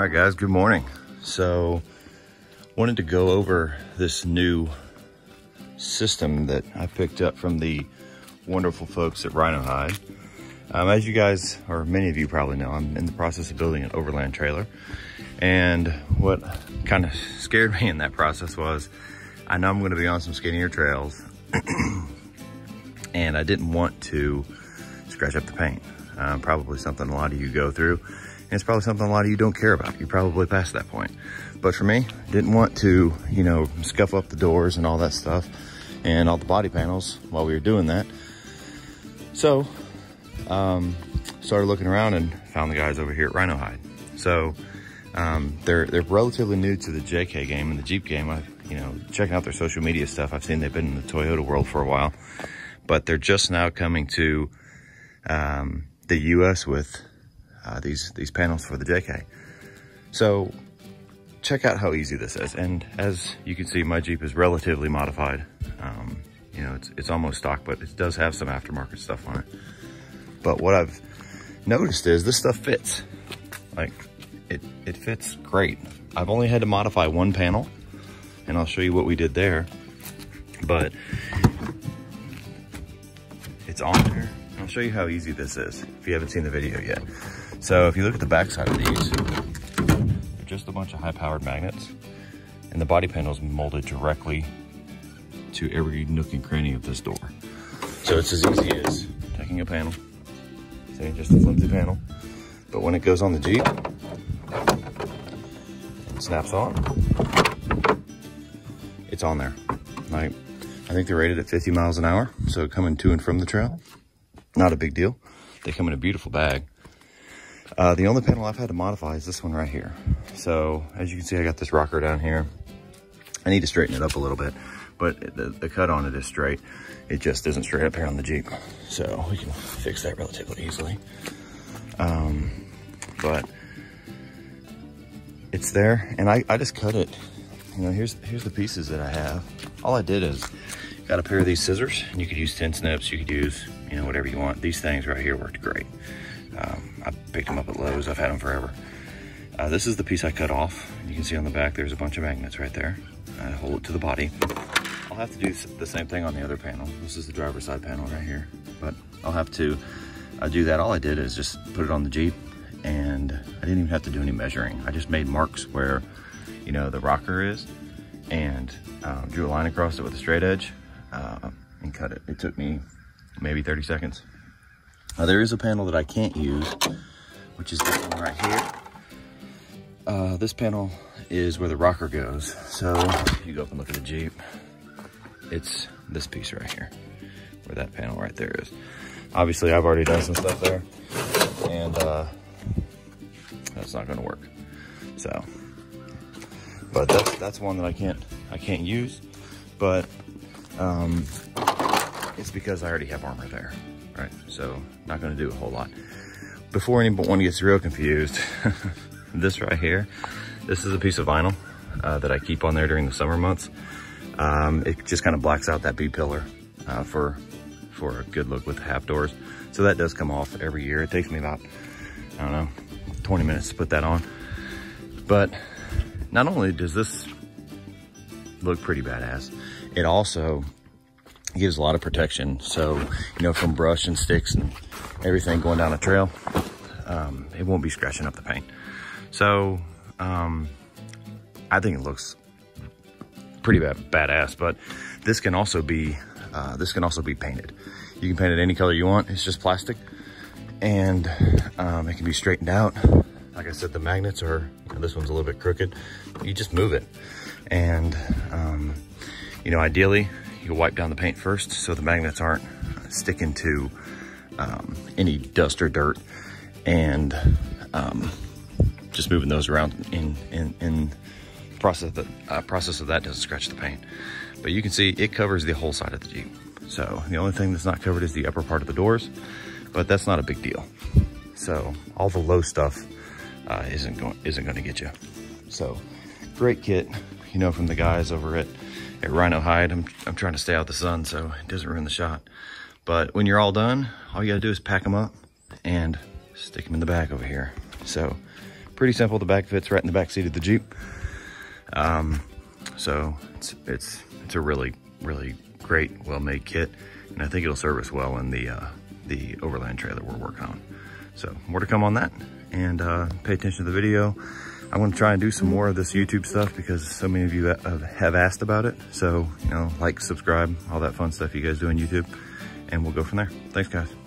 All right, guys, good morning. So, wanted to go over this new system that I picked up from the wonderful folks at RhinoHide. As you guys, or many of you probably know, I'm in the process of building an overland trailer. And what kind of scared me in that process was, I know I'm going to be on some skinnier trails, and I didn't want to scratch up the paint. Probably something a lot of you go through. And it's probably something a lot of you don't care about. You're probably past that point. But for me, didn't want to, you know, scuff up the doors and all that stuff and all the body panels while we were doing that. So, started looking around and found the guys over here at RhinoHide. So, they're relatively new to the JK game and the Jeep game. Checking out their social media stuff, I've seen they've been in the Toyota world for a while, but they're just now coming to the US with these panels for the JK. So check out how easy this is. And as you can see, my Jeep is relatively modified. It's almost stock, but it does have some aftermarket stuff on it. But what I've noticed is this stuff fits. Like, it fits great. I've only had to modify one panel, and I'll show you what we did there. But it's on there. I'll show you how easy this is if you haven't seen the video yet. So if you look at the back side of these, they're just a bunch of high-powered magnets, and the body panel is molded directly to every nook and cranny of this door. So it's as easy as taking a panel, say just a flimsy panel, but when it goes on the Jeep, it snaps on, it's on there. Like, I think they're rated at 50 miles an hour, so coming to and from the trail, not a big deal. They come in a beautiful bag. The only panel I've had to modify is this one right here. So as you can see, I got this rocker down here. I need to straighten it up a little bit, but the cut on it is straight. It just isn't straight up here on the Jeep. So we can fix that relatively easily. But it's there, and I just cut it. Here's the pieces that I have. All I did is got a pair of these scissors, and you could use 10 snips, you could use, whatever you want. These things right here worked great. I picked them up at Lowe's. I've had them forever. This is the piece I cut off. You can see on the back, there's a bunch of magnets right there. I hold it to the body. I'll have to do the same thing on the other panel. This is the driver's side panel right here, but I'll have to do that. All I did is just put it on the Jeep, and I didn't even have to do any measuring. I just made marks where, the rocker is, and drew a line across it with a straight edge, and cut it. It took me maybe 30 seconds. Now, there is a panel that I can't use, which is this one right here. This panel is where the rocker goes. So you go up and look at the Jeep. It's this piece right here, where that panel right there is. Obviously, I've already done some stuff there, and that's not gonna work. So, but that's one that I can't use, but it's because I already have armor there. Right, so not going to do a whole lot. Before anyone gets real confused, this right here, this is a piece of vinyl that I keep on there during the summer months. It just kind of blacks out that B-pillar for a good look with the half doors. So that does come off every year. It takes me about, 20 minutes to put that on. But not only does this look pretty badass, it also gives a lot of protection. So, from brush and sticks and everything going down a trail, it won't be scratching up the paint. So, I think it looks pretty badass, but this can also be painted. You can paint it any color you want. It's just plastic, and it can be straightened out. Like I said, the magnets are, this one's a little bit crooked. You just move it. And, ideally, you wipe down the paint first so the magnets aren't sticking to any dust or dirt, and just moving those around in process of that doesn't scratch the paint. But you can see it covers the whole side of the Jeep. So the only thing that's not covered is the upper part of the doors, but that's not a big deal. So all the low stuff isn't going to get you. So great kit, from the guys over at RhinoHide. I'm trying to stay out the sun so it doesn't ruin the shot. But when you're all done, all you gotta do is pack them up and stick them in the bag over here. So pretty simple. The bag fits right in the back seat of the Jeep. So it's a really great, well-made kit, and I think it'll serve us well in the overland trailer we're working on. So more to come on that, and pay attention to the video. I'm going to try and do some more of this YouTube stuff because so many of you have asked about it. So, you know, like, subscribe, all that fun stuff you guys do on YouTube, and we'll go from there. Thanks, guys.